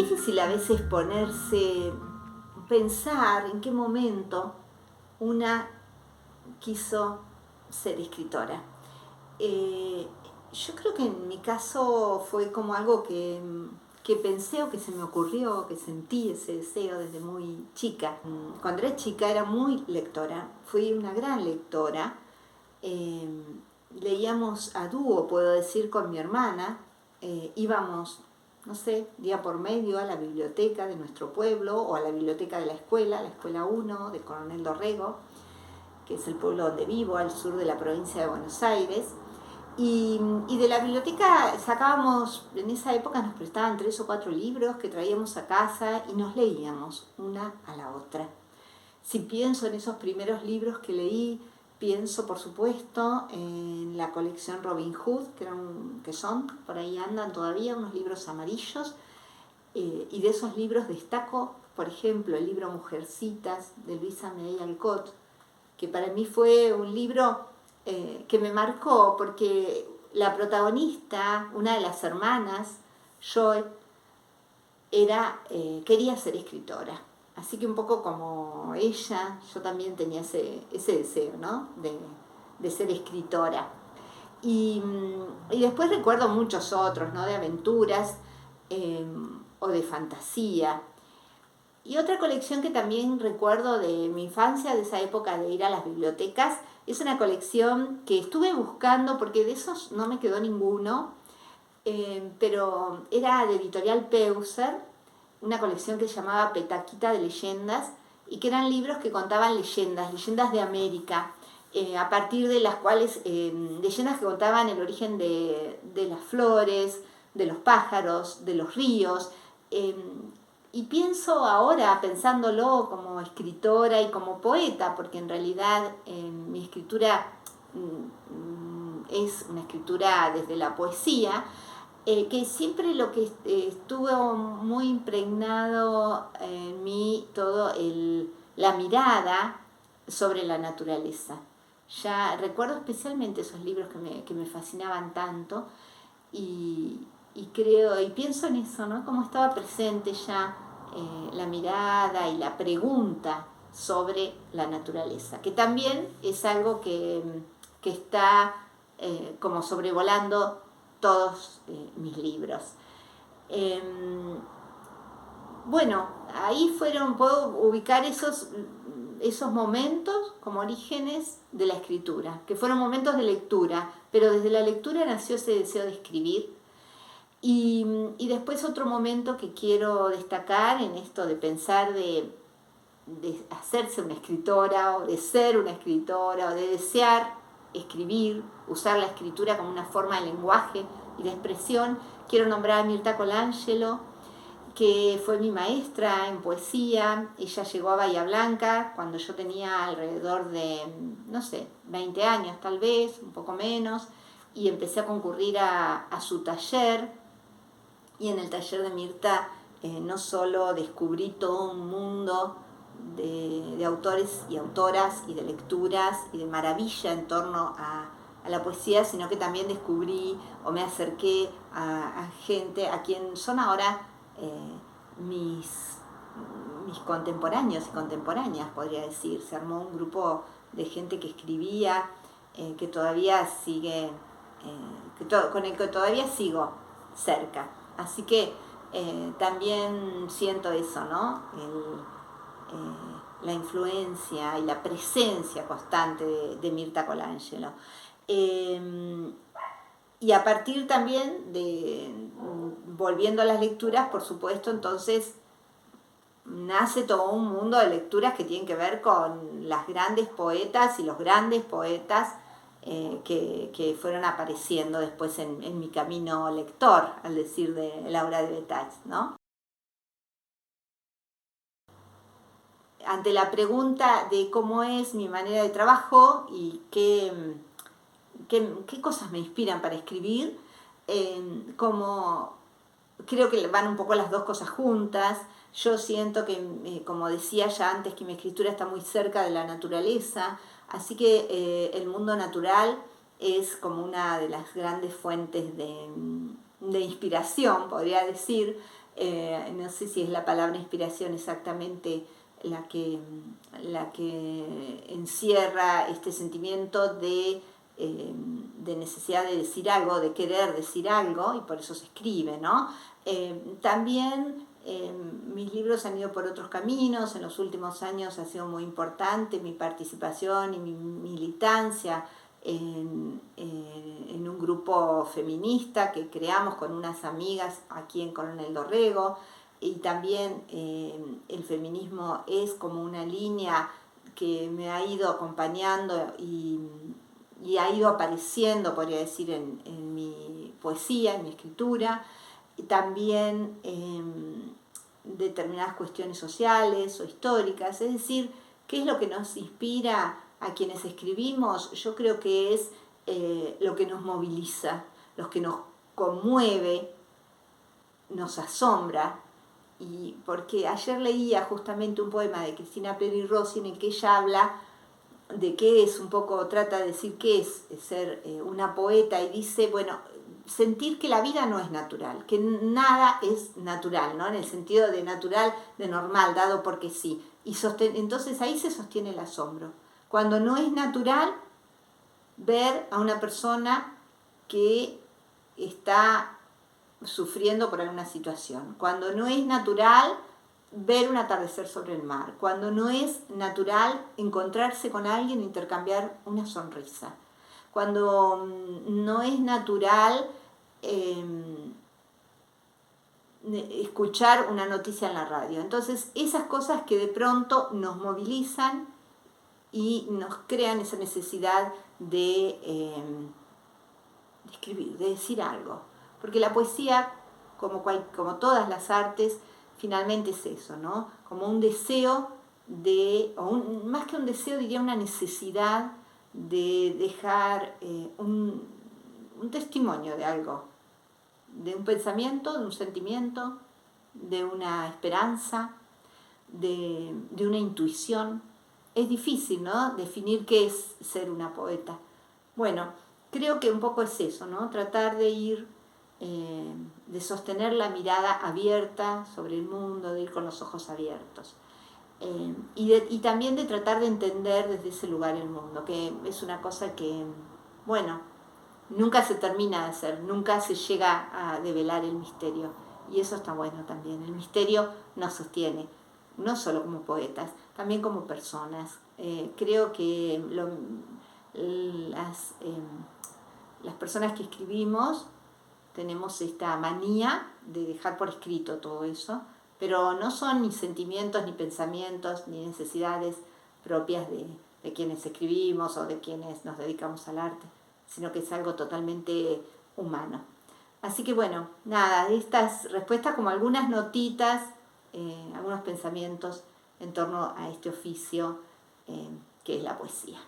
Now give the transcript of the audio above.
difícil a veces pensar en qué momento una quiso ser escritora. Yo creo que en mi caso fue como algo que pensé o que se me ocurrió, que sentí ese deseo desde muy chica. Cuando era chica era muy lectora, fui una gran lectora. Eh, Leíamos a dúo, puedo decir, con mi hermana. Íbamos, no sé, día por medio a la biblioteca de nuestro pueblo o a la biblioteca de la Escuela 1 de Coronel Dorrego, que es el pueblo donde vivo, al sur de la provincia de Buenos Aires. Y de la biblioteca sacábamos, en esa época nos prestaban 3 o 4 libros que traíamos a casa y nos leíamos una a la otra. Si pienso en esos primeros libros que leí, pienso por supuesto en la colección Robin Hood, que son, por ahí andan todavía, unos libros amarillos, y de esos libros destaco, por ejemplo, el libro Mujercitas de Luisa May Alcott, que para mí fue un libro que me marcó porque la protagonista, una de las hermanas, Joy, quería ser escritora. Así que un poco como ella, yo también tenía ese deseo, ¿no? de ser escritora. Y después recuerdo muchos otros, ¿no? De aventuras o de fantasía. Y otra colección que también recuerdo de mi infancia, de esa época de ir a las bibliotecas, es una colección que estuve buscando porque de esos no me quedó ninguno, pero era de Editorial Peuser, una colección que se llamaba Petaquita de Leyendas y que eran libros que contaban leyendas de América, a partir de las cuales, leyendas que contaban el origen de las flores, de los pájaros, de los ríos. Y pienso ahora, pensándolo como escritora y como poeta, porque en realidad mi escritura es una escritura desde la poesía, que siempre lo que estuvo muy impregnado en mí, la mirada sobre la naturaleza. Ya recuerdo especialmente esos libros que me fascinaban tanto y creo y pienso en eso, ¿no? Cómo estaba presente ya la mirada y la pregunta sobre la naturaleza, que también es algo que está como sobrevolando todos mis libros. Bueno, ahí puedo ubicar esos momentos como orígenes de la escritura, que fueron momentos de lectura, pero desde la lectura nació ese deseo de escribir. Y después otro momento que quiero destacar en esto de pensar de hacerse una escritora o de ser una escritora o de desear escribir, usar la escritura como una forma de lenguaje y de expresión, quiero nombrar a Mirta Colangelo, que fue mi maestra en poesía. Ella llegó a Bahía Blanca cuando yo tenía alrededor de, no sé, 20 años tal vez, un poco menos, y empecé a concurrir a su taller. Y en el taller de Mirta no solo descubrí todo un mundo de autores y autoras y de lecturas y de maravilla en torno a la poesía, sino que también descubrí o me acerqué a gente a quien son ahora mis contemporáneos y contemporáneas, podría decir. Se armó un grupo de gente que escribía, que todavía sigue, con el que todavía sigo cerca. Así que también siento eso, ¿no? La influencia y la presencia constante de Mirta Colangelo. Y a partir también volviendo a las lecturas, por supuesto, entonces nace todo un mundo de lecturas que tienen que ver con las grandes poetas y los grandes poetas que fueron apareciendo después en mi camino lector, al decir de Laura de Betaix, ¿no? Ante la pregunta de cómo es mi manera de trabajo y qué cosas me inspiran para escribir, como creo que van un poco las dos cosas juntas. Yo siento que, como decía ya antes, que mi escritura está muy cerca de la naturaleza, así que el mundo natural es como una de las grandes fuentes de inspiración, podría decir, no sé si es la palabra inspiración exactamente la que encierra este sentimiento de necesidad de decir algo, de querer decir algo, y por eso se escribe, ¿no? También mis libros han ido por otros caminos. En los últimos años ha sido muy importante mi participación y mi militancia en un grupo feminista que creamos con unas amigas aquí en Coronel Dorrego, y también el feminismo es como una línea que me ha ido acompañando y ha ido apareciendo, podría decir, en mi poesía, en mi escritura, y también determinadas cuestiones sociales o históricas. Es decir, ¿qué es lo que nos inspira a quienes escribimos? Yo creo que es lo que nos moviliza, lo que nos conmueve, nos asombra. Y porque ayer leía justamente un poema de Cristina Peri Rossi en el que ella habla de qué es, un poco trata de decir qué es ser una poeta, y dice, bueno, sentir que la vida no es natural, que nada es natural, ¿no? En el sentido de natural, de normal, dado porque sí. Y entonces ahí se sostiene el asombro. Cuando no es natural ver a una persona que está sufriendo por alguna situación. Cuando no es natural ver un atardecer sobre el mar. Cuando no es natural encontrarse con alguien e intercambiar una sonrisa. Cuando no es natural escuchar una noticia en la radio. Entonces, esas cosas que de pronto nos movilizan y nos crean esa necesidad de escribir, de decir algo. Porque la poesía, como todas las artes, finalmente es eso, ¿no? Como un deseo más que un deseo, diría una necesidad de dejar un testimonio de algo, de un pensamiento, de un sentimiento, de una esperanza, de una intuición. Es difícil, ¿no?, definir qué es ser una poeta. Bueno, creo que un poco es eso, ¿no? Tratar de ir, de sostener la mirada abierta sobre el mundo, de ir con los ojos abiertos. Y también de tratar de entender desde ese lugar el mundo, que es una cosa que, bueno, nunca se termina de hacer, nunca se llega a develar el misterio. Y eso está bueno también. El misterio nos sostiene, no solo como poetas, también como personas. Creo que las personas que escribimos tenemos esta manía de dejar por escrito todo eso, pero no son ni sentimientos, ni pensamientos, ni necesidades propias de quienes escribimos o de quienes nos dedicamos al arte, sino que es algo totalmente humano. Así que bueno, nada, de estas respuestas como algunas notitas, algunos pensamientos en torno a este oficio que es la poesía.